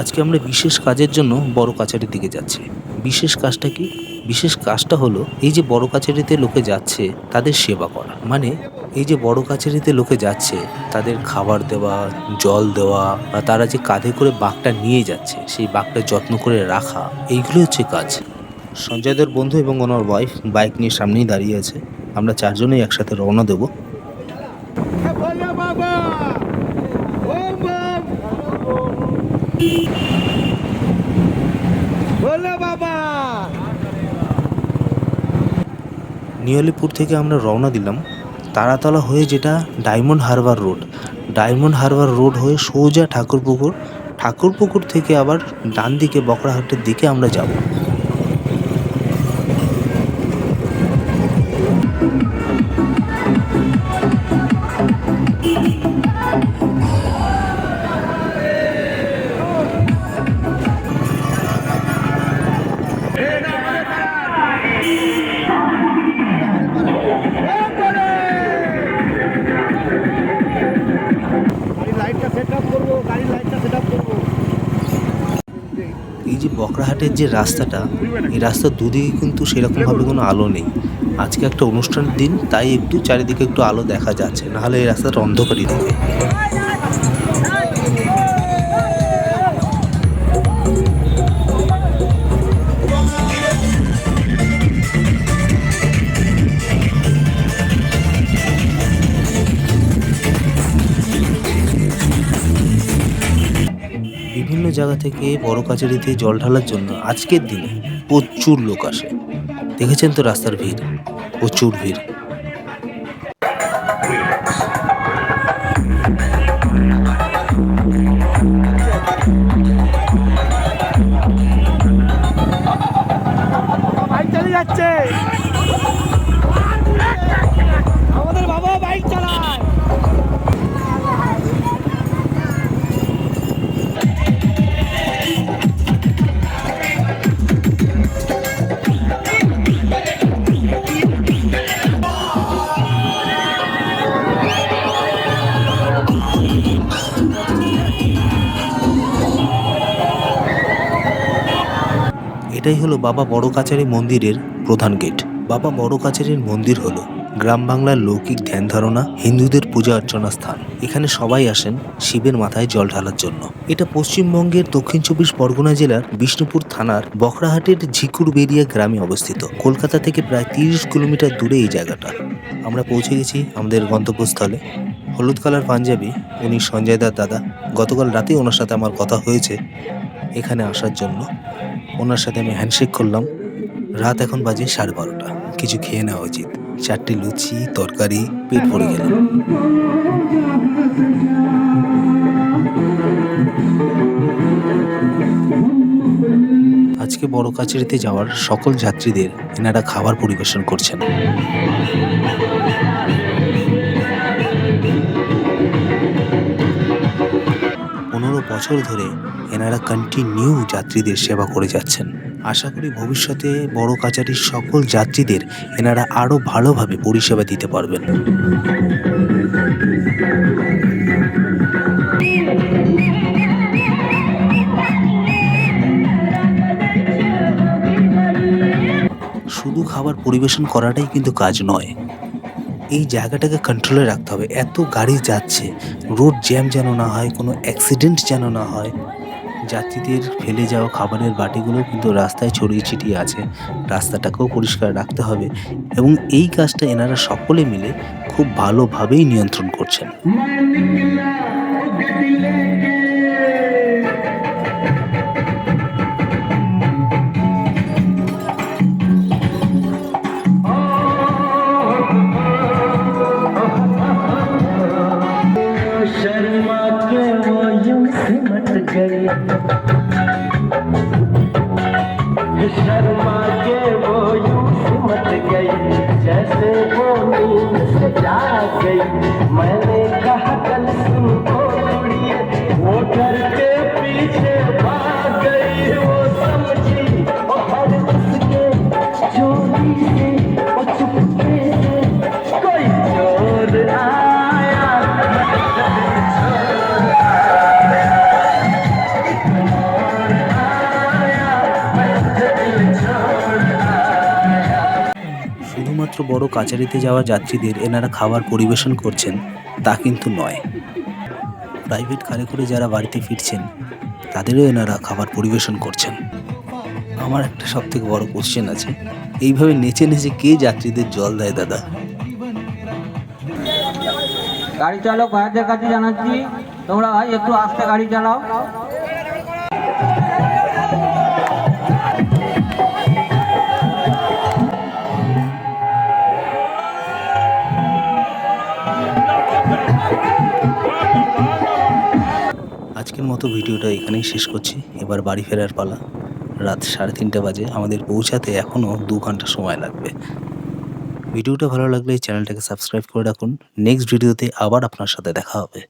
আজকে আমরা বিশেষ কাজের জন্য বড় কাছারির দিকে যাচ্ছি। বিশেষ কাজটা কি? বিশেষ কাজটা হলো এই যে বড় কাছারিতে লোকে যাচ্ছে তাদের সেবা করা। মানে এই যে বড় কাছারিতে লোকে যাচ্ছে তাদের খাবার দেওয়া, জল দেওয়া বা তারা যে কাঁধে করে বাঁকটা নিয়ে যাচ্ছে সেই বাঁকটা যত্ন করে রাখা, এইগুলো হচ্ছে কাজ। সঞ্জয়দের বন্ধু এবং ওনার ওয়াইফ বাইক নিয়ে সামনেই দাঁড়িয়ে আছে। আমরা চারজনেই একসাথে রওনা দেব। ভোলে বাবা, ওম বম, ভোলে বাবা। নিউ থেকে আমরা রওনা দিলাম তারাতলা হয়ে, যেটা diamond Harbour road. Diamond Harbour road হয়ে সোজা ঠাকুরপুকুর। ঠাকুরপুকুর থেকে আবার ডান দিকে বকড়াহাটের দিকে আমরা যাব। গাড়ির লাইটটা সেট আপ করবো, গাড়ির লাইটটা সেট আপ করবো। এই যে বকড়াহাটের যে রাস্তাটা, এই রাস্তার দুদিকে কিন্তু সেরকমভাবে কোনো আলো নেই। আজকে একটা অনুষ্ঠানের দিন, তাই একটু চারিদিকে একটু আলো দেখা যাচ্ছে, নাহলে এই রাস্তাটা অন্ধকারই থাকে। বিভিন্ন জায়গা থেকে বড় কাছারিতে জল ঢালার জন্য আজকের দিনে প্রচুর লোক আসে। দেখেছেন তো রাস্তার ভিড়, প্রচুর ভিড়। বাইক চালিয়ে যাচ্ছে, আমাদের বাবা বাইক চালায়। এটাই হলো বাবা বড় কাছারি মন্দিরের প্রধান গেট। বাবা বড় কাছারির মন্দির হলো গ্রাম বাংলার লৌকিক ধ্যান ধারণা, হিন্দুদের পূজা অর্চনার স্থান। এখানে সবাই আসেন শিবের মাথায় জল ঢালার জন্য। এটা পশ্চিমবঙ্গের দক্ষিণ 24 পরগনা জেলার বিষ্ণুপুর থানার বকড়াহাটের ঝিকুরবেড়িয়া গ্রামে অবস্থিত। কলকাতা থেকে প্রায় 30 কিলোমিটার দূরে এই জায়গাটা। আমরা পৌঁছে গেছি আমাদের গন্তব্যস্থলে। হলুদ কালার পাঞ্জাবি, উনি সঞ্জয়দার দাদা। গতকাল রাতে ওনার সাথে আমার কথা হয়েছে এখানে আসার জন্য। ওনার সাথে আমি হ্যান্ডশেক করলাম। রাত এখন বাজে 12:30। কিছু খেয়ে নেওয়া উচিত। 4টে লুচি, তরকারি, পেট ভরে গেল। আজকে বড় কাছারিতে যাওয়ার সকল যাত্রীদের এনারা খাবার পরিবেশন করছেন। 15 বছর ধরে এনারা কন্টিনিউ যাত্রীদের সেবা করে যাচ্ছেন। আশা করি ভবিষ্যতে বড় কাছারির সকল যাত্রীদের এনারা আরো ভালোভাবে পরিষেবা দিতে পারবেন। শুধু খাবার পরিবেশন করাটাই কিন্তু কাজ নয়, এই জায়গাটাকে কন্ট্রোলে রাখতে হবে। এত গাড়ি যাচ্ছে, রোড জ্যাম যেন না হয়, কোনো অ্যাক্সিডেন্ট যেন না হয়। যাত্রীদের ফেলে যাওয়া খাবারের বাটিগুলো কিন্তু রাস্তায় ছড়িয়ে ছিটিয়ে আছে। রাস্তাটাকেও পরিষ্কার রাখতে হবে এবং এই কাজটা এনারা সকলে মিলে খুব ভালোভাবেই নিয়ন্ত্রণ করছেন। शर्मा के वो यूं सिमट गई, शर्मा के वो यूं सिमट गई, जैसे वो नींद से जाग गई। मैंने कहा कल सुन ओ कुड़िए, वो घर के पीछे भाग गई। वो समझी वो हर उसके चोरी से, वो चुपके से कोई चोर आया। শুধুমাত্র বড় কাচারিতে যাওয়া যাত্রীদের এনারা খাবার পরিবেশন করছেন তা কিন্তু নয়। প্রাইভেট কারে করে যারা বাড়িতে ফিরছেন তাদেরও এনারা খাবার পরিবেশন করছেন। আমার একটা সবথেকে বড় কোশ্চেন আছে, এইভাবে নেচে নেচে কে যাত্রীদের জল দেয় দাদা? গাড়ি চালক ভাইদের কাছে জানাচ্ছি, তোমরা ভাই একটু আস্তে গাড়ি চালাও। আজকের মতো ভিডিওটা এখানেই শেষ করছি। এবার বাড়ি ফেরার পালা। রাত 3:30 বাজে, আমাদের পৌঁছাতে এখনও 2 ঘন্টা সময় লাগবে। ভিডিওটা ভালো লাগলে চ্যানেলটাকে সাবস্ক্রাইব করে রাখুন। নেক্সট ভিডিওতে আবার আপনার সাথে দেখা হবে।